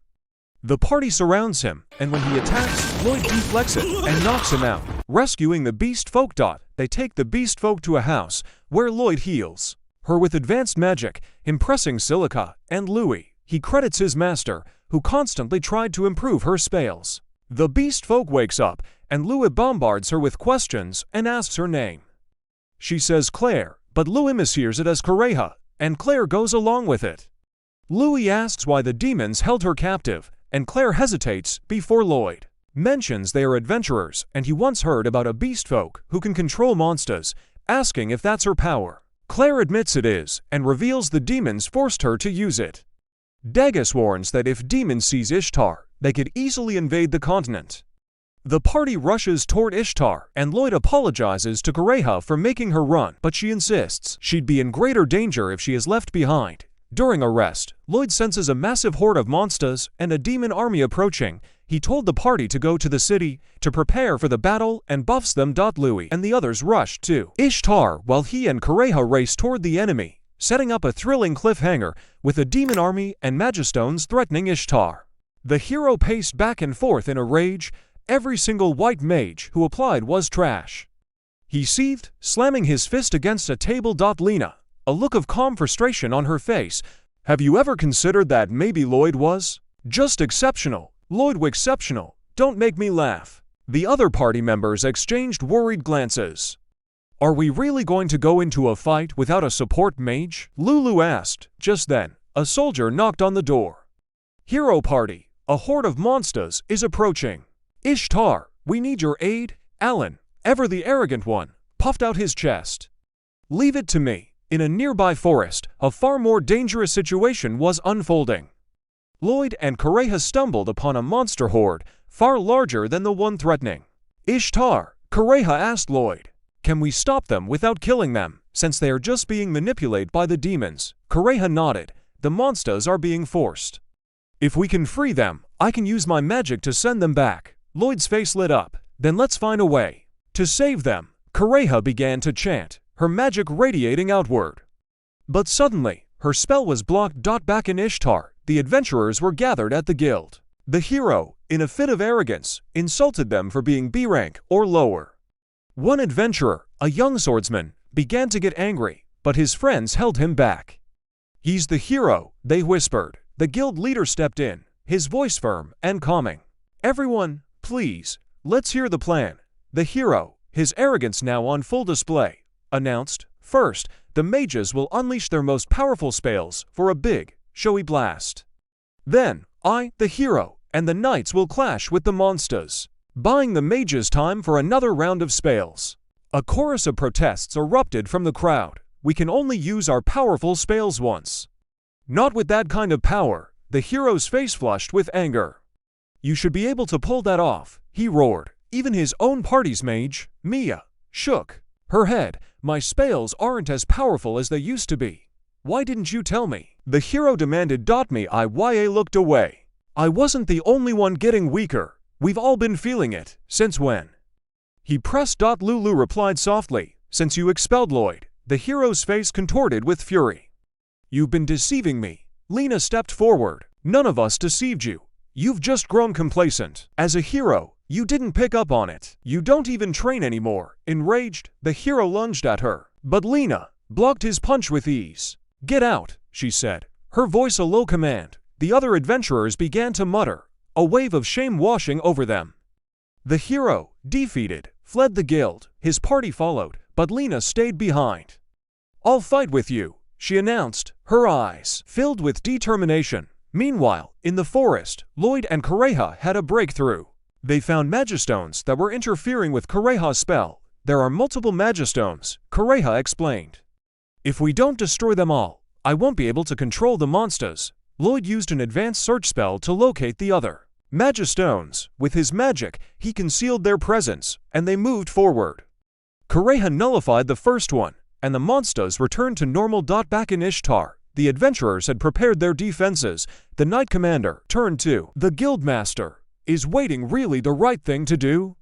S1: The party surrounds him, and when he attacks, Lloyd deflects it and knocks him out, rescuing the beast folk. They take the beast folk to a house, where Lloyd heals her with advanced magic, impressing Silica and Louis. He credits his master, who constantly tried to improve her spells. The beast folk wakes up, and Louis bombards her with questions and asks her name. She says Claire, but Louis mishears it as Correja, and Claire goes along with it. Louis asks why the demons held her captive, and Claire hesitates before Lloyd mentions they are adventurers, and he once heard about a beast folk who can control monsters, asking if that's her power. Claire admits it is, and reveals the demons forced her to use it. Dagus warns that if demons seize Ishtar, they could easily invade the continent. The party rushes toward Ishtar, and Lloyd apologizes to Correja for making her run, but she insists she'd be in greater danger if she is left behind. During a rest, Lloyd senses a massive horde of monsters and a demon army approaching. He told the party to go to the city to prepare for the battle and buffs them. Louis and the others rushed to Ishtar while he and Correja race toward the enemy, setting up a thrilling cliffhanger with a demon army and Magistones threatening Ishtar. The hero paced back and forth in a rage. Every single white mage who applied was trash. He seethed, slamming his fist against a table. Lena, a look of calm frustration on her face. Have you ever considered that maybe Lloyd was just exceptional? Lloyd was exceptional. Don't make me laugh. The other party members exchanged worried glances. Are we really going to go into a fight without a support mage? Lulu asked. Just then, a soldier knocked on the door. Hero party, a horde of monsters is approaching. Ishtar, we need your aid. Alan, ever the arrogant one, puffed out his chest. Leave it to me. In a nearby forest, a far more dangerous situation was unfolding. Lloyd and Correja stumbled upon a monster horde, far larger than the one threatening Ishtar. Correja asked Lloyd, can we stop them without killing them, since they are just being manipulated by the demons? Correja nodded. The monsters are being forced. If we can free them, I can use my magic to send them back. Lloyd's face lit up. Then let's find a way to save them. Correja began to chant, her magic radiating outward. But suddenly, her spell was blocked. Back in Ishtar, the adventurers were gathered at the guild. The hero, in a fit of arrogance, insulted them for being B rank or lower. One adventurer, a young swordsman, began to get angry, but his friends held him back. He's the hero, they whispered. The guild leader stepped in, his voice firm and calming. Everyone, please, let's hear the plan. The hero, his arrogance now on full display, announced, first, the mages will unleash their most powerful spells for a big, showy blast. Then, I, the hero, and the knights will clash with the monsters, buying the mages time for another round of spells. A chorus of protests erupted from the crowd. We can only use our powerful spells once. Not with that kind of power. The hero's face flushed with anger. You should be able to pull that off, he roared. Even his own party's mage, Mia, shook her head. My spells aren't as powerful as they used to be. Why didn't you tell me? The hero demanded. Mia looked away. I wasn't the only one getting weaker. We've all been feeling it. Since when? He pressed. Lulu replied softly. Since you expelled Lloyd. The hero's face contorted with fury. You've been deceiving me. Lena stepped forward. None of us deceived you. You've just grown complacent. As a hero, you didn't pick up on it. You don't even train anymore." Enraged, the hero lunged at her, but Lena blocked his punch with ease. "Get out," she said, her voice a low command. The other adventurers began to mutter, a wave of shame washing over them. The hero, defeated, fled the guild. His party followed, but Lena stayed behind. "I'll fight with you," she announced, her eyes filled with determination. Meanwhile, in the forest, Lloyd and Kureha had a breakthrough. They found magistones that were interfering with Kureha's spell. "There are multiple magistones," Kureha explained. "If we don't destroy them all, I won't be able to control the monsters." Lloyd used an advanced search spell to locate the other magistones. With his magic, he concealed their presence, and they moved forward. Kureha nullified the first one, and the monsters returned to normal. Back in Ishtar, the adventurers had prepared their defenses. The Knight Commander turned to the Guildmaster. "Is waiting really the right thing to do?"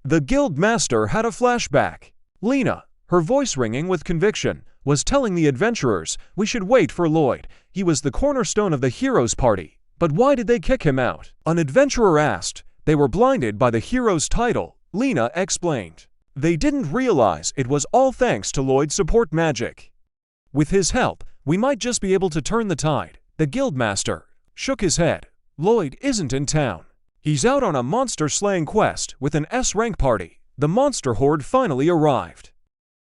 S1: The Guildmaster had a flashback. Lena, her voice ringing with conviction, was telling the adventurers, "We should wait for Lloyd. He was the cornerstone of the hero's party." "But why did they kick him out?" an adventurer asked. "They were blinded by the hero's title," Lena explained. "They didn't realize it was all thanks to Lloyd's support magic. With his help, we might just be able to turn the tide." The Guildmaster shook his head. "Lloyd isn't in town. He's out on a monster-slaying quest with an S-rank party." The monster horde finally arrived.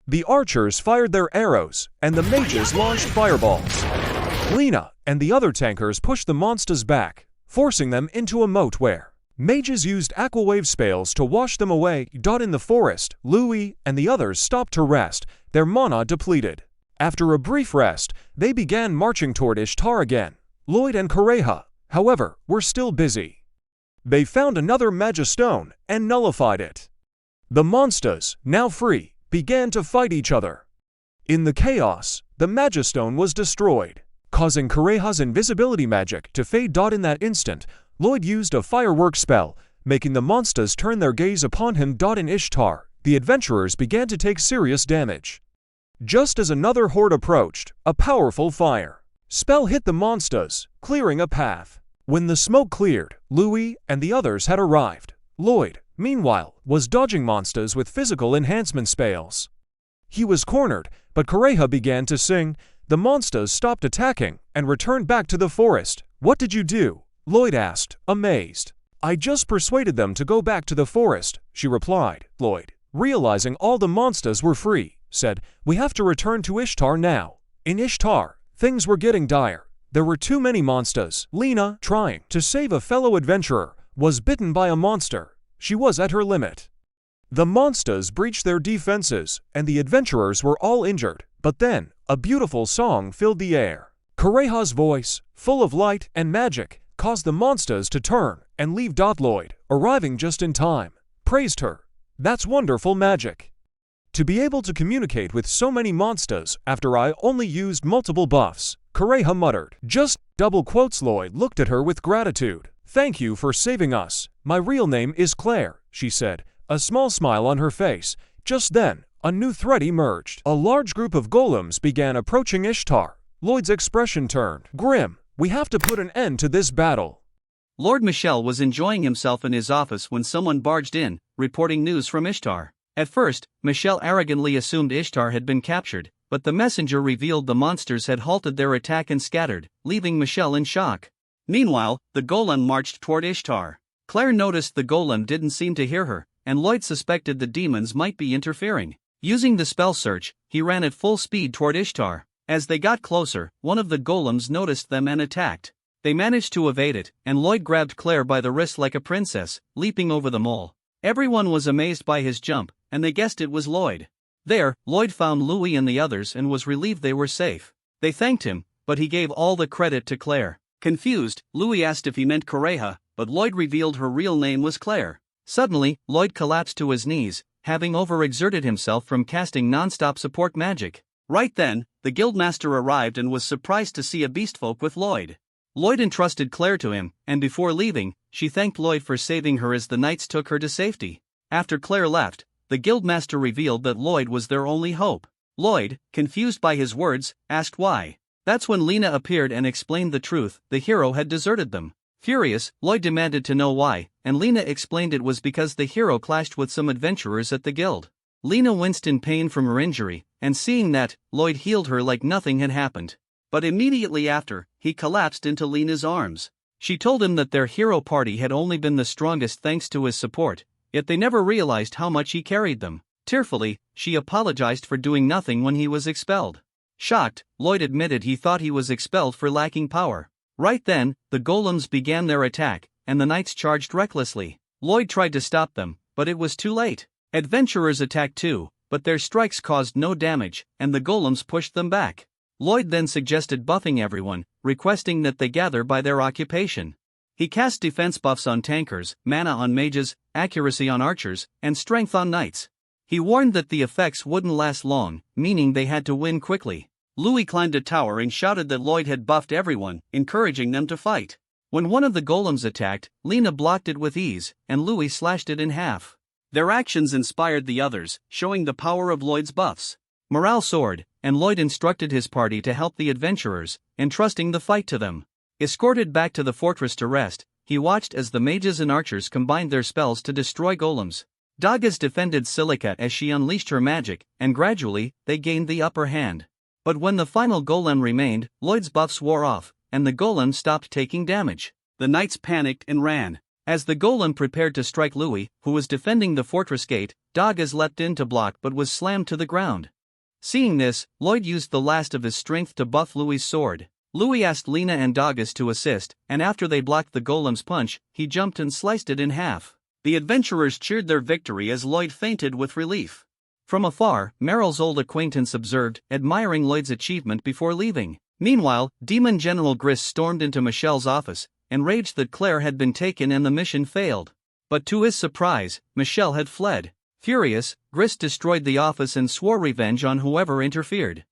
S1: The archers fired their arrows, and the mages launched fireballs. Lena and the other tankers pushed the monsters back, forcing them into a moat where mages used aquawave spells to wash them away. In the forest, Louis and the others stopped to rest, their mana depleted. After a brief rest, they began marching toward Ishtar again. Lloyd and Kureha, however, were still busy. They found another magistone and nullified it. The monsters, now free, began to fight each other. In the chaos, the magistone was destroyed, causing Kureha's invisibility magic to fade. In that instant, Lloyd used a firework spell, making the monsters turn their gaze upon him. In Ishtar, the adventurers began to take serious damage. Just as another horde approached, a powerful fire spell hit the monsters, clearing a path. When the smoke cleared, Louis and the others had arrived. Lloyd, meanwhile, was dodging monsters with physical enhancement spells. He was cornered, but Kureha began to sing. The monsters stopped attacking and returned back to the forest. "What did you do?" Lloyd asked, amazed. "I just persuaded them to go back to the forest," she replied. Lloyd, realizing all the monsters were free, said, "We have to return to Ishtar now." In Ishtar, things were getting dire. There were too many monsters. Lena, trying to save a fellow adventurer, was bitten by a monster. She was at her limit. The monsters breached their defenses, and the adventurers were all injured. But then, a beautiful song filled the air. Kureha's voice, full of light and magic, caused the monsters to turn and leave. Lloyd, arriving just in time, praised her. "That's wonderful magic. To be able to communicate with so many monsters after I only used multiple buffs," Kureha muttered. Lloyd looked at her with gratitude. "Thank you for saving us. My real name is Claire," she said, a small smile on her face. Just then, a new threat emerged. A large group of golems began approaching Ishtar. Lloyd's expression turned grim. "We have to put an end to this battle."
S2: Lord Michel was enjoying himself in his office when someone barged in, reporting news from Ishtar. At first, Michel arrogantly assumed Ishtar had been captured, but the messenger revealed the monsters had halted their attack and scattered, leaving Michel in shock. Meanwhile, the golem marched toward Ishtar. Claire noticed the golem didn't seem to hear her, and Lloyd suspected the demons might be interfering. Using the spell search, he ran at full speed toward Ishtar. As they got closer, one of the golems noticed them and attacked. They managed to evade it, and Lloyd grabbed Claire by the wrist like a princess, leaping over them all. Everyone was amazed by his jump, and they guessed it was Lloyd. There, Lloyd found Louis and the others and was relieved they were safe. They thanked him, but he gave all the credit to Claire. Confused, Louis asked if he meant Kureha, but Lloyd revealed her real name was Claire. Suddenly, Lloyd collapsed to his knees, having overexerted himself from casting non-stop support magic. Right then, the guildmaster arrived and was surprised to see a beastfolk with Lloyd. Lloyd entrusted Claire to him, and before leaving, she thanked Lloyd for saving her as the knights took her to safety. After Claire left, the guildmaster revealed that Lloyd was their only hope. Lloyd, confused by his words, asked why. That's when Lena appeared and explained the truth: the hero had deserted them. Furious, Lloyd demanded to know why, and Lena explained it was because the hero clashed with some adventurers at the guild. Lena winced in pain from her injury, and seeing that, Lloyd healed her like nothing had happened. But immediately after, he collapsed into Lena's arms. She told him that their hero party had only been the strongest thanks to his support, yet they never realized how much he carried them. Tearfully, she apologized for doing nothing when he was expelled. Shocked, Lloyd admitted he thought he was expelled for lacking power. Right then, the golems began their attack, and the knights charged recklessly. Lloyd tried to stop them, but it was too late. Adventurers attacked too, but their strikes caused no damage, and the golems pushed them back. Lloyd then suggested buffing everyone, requesting that they gather by their occupation. He cast defense buffs on tankers, mana on mages, accuracy on archers, and strength on knights. He warned that the effects wouldn't last long, meaning they had to win quickly. Louis climbed a tower and shouted that Lloyd had buffed everyone, encouraging them to fight. When one of the golems attacked, Lena blocked it with ease, and Louis slashed it in half. Their actions inspired the others, showing the power of Lloyd's buffs. Morale soared, and Lloyd instructed his party to help the adventurers, entrusting the fight to them. Escorted back to the fortress to rest, he watched as the mages and archers combined their spells to destroy golems. Dagas defended Silica as she unleashed her magic, and gradually, they gained the upper hand. But when the final golem remained, Lloyd's buffs wore off, and the golem stopped taking damage. The knights panicked and ran. As the golem prepared to strike Louis, who was defending the fortress gate, Dagas leapt in to block but was slammed to the ground. Seeing this, Lloyd used the last of his strength to buff Louis' sword. Louis asked Lena and Dagas to assist, and after they blocked the golem's punch, he jumped and sliced it in half. The adventurers cheered their victory as Lloyd fainted with relief. From afar, Meryl's old acquaintance observed, admiring Lloyd's achievement before leaving. Meanwhile, Demon General Gris stormed into Michelle's office, enraged that Claire had been taken and the mission failed. But to his surprise, Michelle had fled. Furious, Gris destroyed the office and swore revenge on whoever interfered.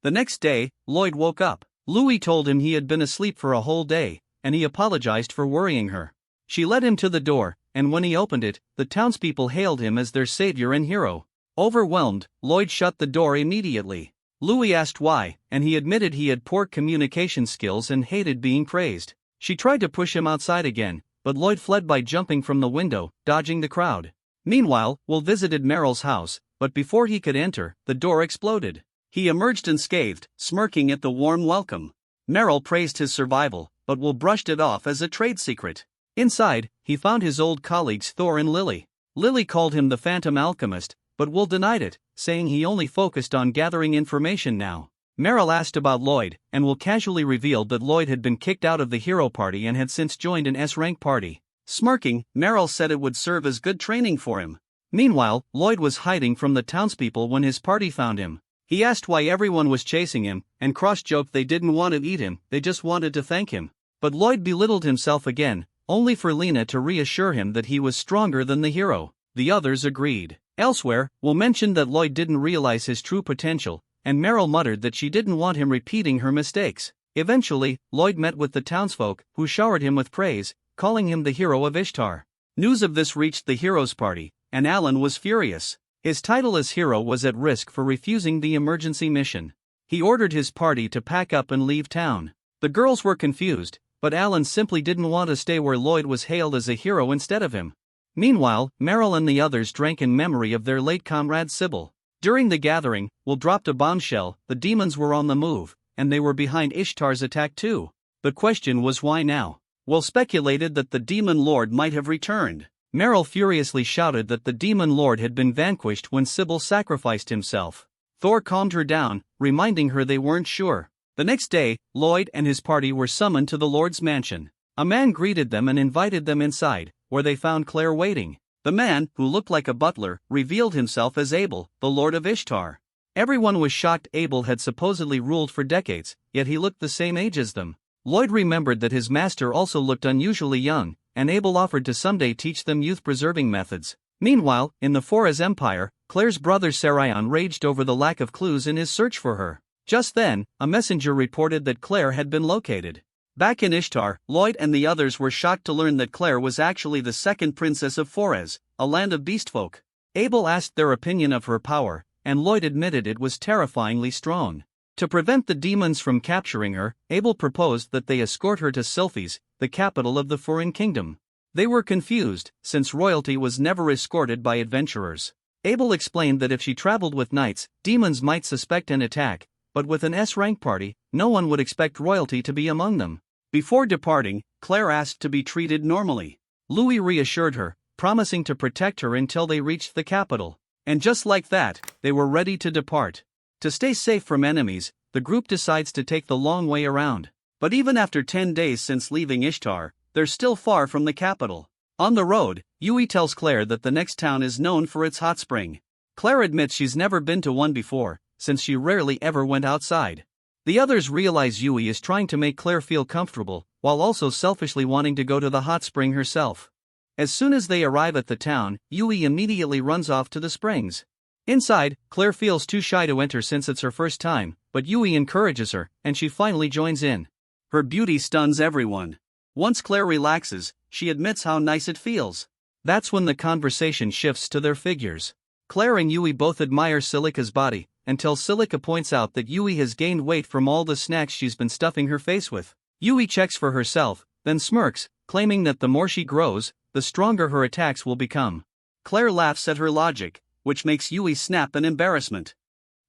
S2: The next day, Lloyd woke up. Louis told him he had been asleep for a whole day, and he apologized for worrying her. She led him to the door, and when he opened it, the townspeople hailed him as their savior and hero. Overwhelmed, Lloyd shut the door immediately. Louis asked why, and he admitted he had poor communication skills and hated being praised. She tried to push him outside again, but Lloyd fled by jumping from the window, dodging the crowd. Meanwhile, Will visited Meryl's house, but before he could enter, the door exploded. He emerged unscathed, smirking at the warm welcome. Meryl praised his survival, but Will brushed it off as a trade secret. Inside, he found his old colleagues Thor and Lily. Lily called him the Phantom Alchemist, but Will denied it, saying he only focused on gathering information now. Meryl asked about Lloyd, and Will casually revealed that Lloyd had been kicked out of the hero party and had since joined an S-rank party. Smirking, Meryl said it would serve as good training for him. Meanwhile, Lloyd was hiding from the townspeople when his party found him. He asked why everyone was chasing him, and cross-joked they didn't want to eat him, they just wanted to thank him. But Lloyd belittled himself again, only for Lena to reassure him that he was stronger than the hero. The others agreed. Elsewhere, Will mentioned that Lloyd didn't realize his true potential, and Meryl muttered that she didn't want him repeating her mistakes. Eventually, Lloyd met with the townsfolk, who showered him with praise, calling him the hero of Ishtar. News of this reached the heroes' party, and Alan was furious. His title as hero was at risk for refusing the emergency mission. He ordered his party to pack up and leave town. The girls were confused, but Alan simply didn't want to stay where Lloyd was hailed as a hero instead of him. Meanwhile, Meryl and the others drank in memory of their late comrade Sybil. During the gathering, Will dropped a bombshell. The demons were on the move, and they were behind Ishtar's attack too. The question was why now? Will speculated that the demon lord might have returned. Meryl furiously shouted that the demon lord had been vanquished when Sybil sacrificed himself. Thor calmed her down, reminding her they weren't sure. The next day, Lloyd and his party were summoned to the lord's mansion. A man greeted them and invited them inside, where they found Claire waiting. The man, who looked like a butler, revealed himself as Abel, the lord of Ishtar. Everyone was shocked. Abel had supposedly ruled for decades, yet he looked the same age as them. Lloyd remembered that his master also looked unusually young, and Abel offered to someday teach them youth-preserving methods. Meanwhile, in the Forez Empire, Claire's brother Sarion raged over the lack of clues in his search for her. Just then, a messenger reported that Claire had been located. Back in Ishtar, Lloyd and the others were shocked to learn that Claire was actually the second princess of Forez, a land of beastfolk. Abel asked their opinion of her power, and Lloyd admitted it was terrifyingly strong. To prevent the demons from capturing her, Abel proposed that they escort her to Sylphis, the capital of the foreign kingdom. They were confused, since royalty was never escorted by adventurers. Abel explained that if she traveled with knights, demons might suspect an attack, but with an S-rank party, no one would expect royalty to be among them. Before departing, Claire asked to be treated normally. Louis reassured her, promising to protect her until they reached the capital. And just like that, they were ready to depart. To stay safe from enemies, the group decides to take the long way around. But even after 10 days since leaving Ishtar, they're still far from the capital. On the road, Yui tells Claire that the next town is known for its hot spring. Claire admits she's never been to one before, since she rarely ever went outside. The others realize Yui is trying to make Claire feel comfortable, while also selfishly wanting to go to the hot spring herself. As soon as they arrive at the town, Yui immediately runs off to the springs. Inside, Claire feels too shy to enter since it's her first time, but Yui encourages her, and she finally joins in. Her beauty stuns everyone. Once Claire relaxes, she admits how nice it feels. That's when the conversation shifts to their figures. Claire and Yui both admire Silica's body, until Silica points out that Yui has gained weight from all the snacks she's been stuffing her face with. Yui checks for herself, then smirks, claiming that the more she grows, the stronger her attacks will become. Claire laughs at her logic, which makes Yui snap in embarrassment.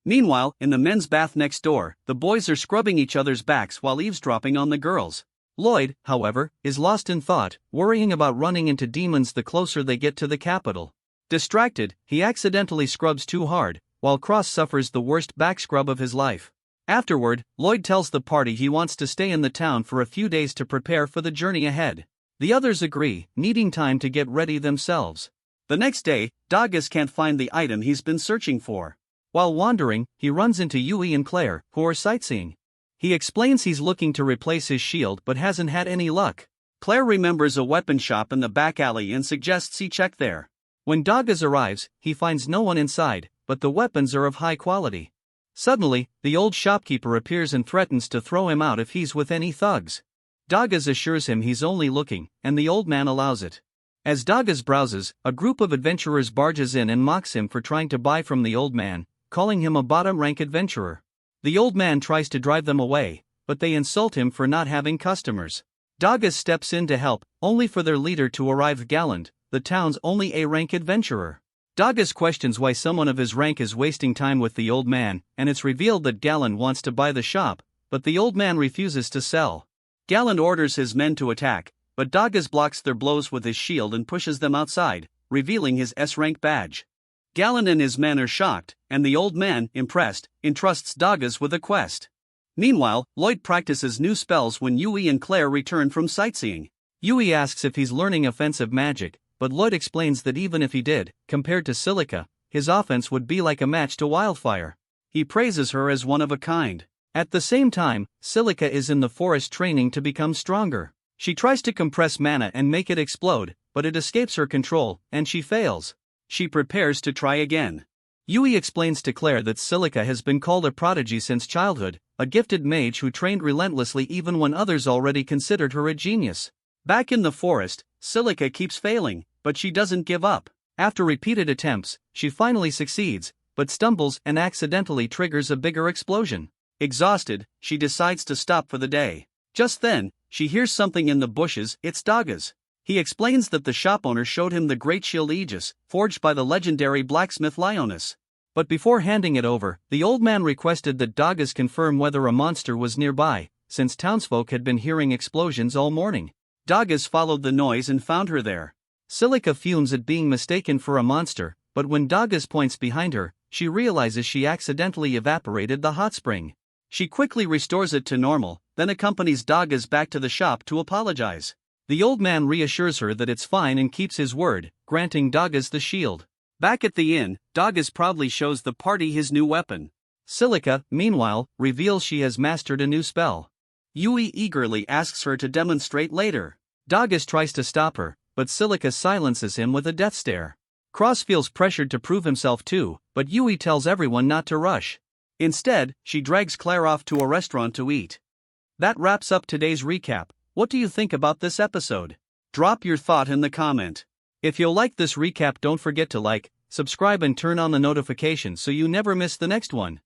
S2: Meanwhile, in the men's bath next door, the boys are scrubbing each other's backs while eavesdropping on the girls. Lloyd, however, is lost in thought, worrying about running into demons the closer they get to the capital. Distracted, he accidentally scrubs too hard, while Cross suffers the worst back scrub of his life. Afterward, Lloyd tells the party he wants to stay in the town for a few days to prepare for the journey ahead. The others agree, needing time to get ready themselves. The next day, Dagas can't find the item he's been searching for. While wandering, he runs into Yui and Claire, who are sightseeing. He explains he's looking to replace his shield but hasn't had any luck. Claire remembers a weapon shop in the back alley and suggests he check there. When Dagas arrives, he finds no one inside, but the weapons are of high quality. Suddenly, the old shopkeeper appears and threatens to throw him out if he's with any thugs. Dagas assures him he's only looking, and the old man allows it. As Dagas browses, a group of adventurers barges in and mocks him for trying to buy from the old man, calling him a bottom-rank adventurer. The old man tries to drive them away, but they insult him for not having customers. Dagas steps in to help, only for their leader to arrive Galland, the town's only A-rank adventurer. Dagas questions why someone of his rank is wasting time with the old man, and it's revealed that Galland wants to buy the shop, but the old man refuses to sell. Galland orders his men to attack, but Dagas blocks their blows with his shield and pushes them outside, revealing his S-rank badge. Galland and his men are shocked, and the old man, impressed, entrusts Dagas with a quest. Meanwhile, Lloyd practices new spells when Yui and Claire return from sightseeing. Yui asks if he's learning offensive magic, but Lloyd explains that even if he did, compared to Silica, his offense would be like a match to Wildfire. He praises her as one of a kind. At the same time, Silica is in the forest training to become stronger. She tries to compress mana and make it explode, but it escapes her control, and she fails. She prepares to try again. Yui explains to Claire that Silica has been called a prodigy since childhood, a gifted mage who trained relentlessly even when others already considered her a genius. Back in the forest, Silica keeps failing, but she doesn't give up. After repeated attempts, she finally succeeds, but stumbles and accidentally triggers a bigger explosion. Exhausted, she decides to stop for the day. Just then, she hears something in the bushes. It's Dagas. He explains that the shop owner showed him the great shield Aegis, forged by the legendary blacksmith Lioness. But before handing it over, the old man requested that Dagas confirm whether a monster was nearby, since townsfolk had been hearing explosions all morning. Dagas followed the noise and found her there. Silica fumes at being mistaken for a monster, but when Dagas points behind her, she realizes she accidentally evaporated the hot spring. She quickly restores it to normal, then accompanies Dagas back to the shop to apologize. The old man reassures her that it's fine and keeps his word, granting Dagas the shield. Back at the inn, Dagas proudly shows the party his new weapon. Silica, meanwhile, reveals she has mastered a new spell. Yui eagerly asks her to demonstrate later. Dagas tries to stop her, but Silica silences him with a death stare. Cross feels pressured to prove himself too, but Yui tells everyone not to rush. Instead, she drags Claire off to a restaurant to eat. That wraps up today's recap. What do you think about this episode? Drop your thought in the comment. If you like this recap, don't forget to like, subscribe and turn on the notifications so you never miss the next one.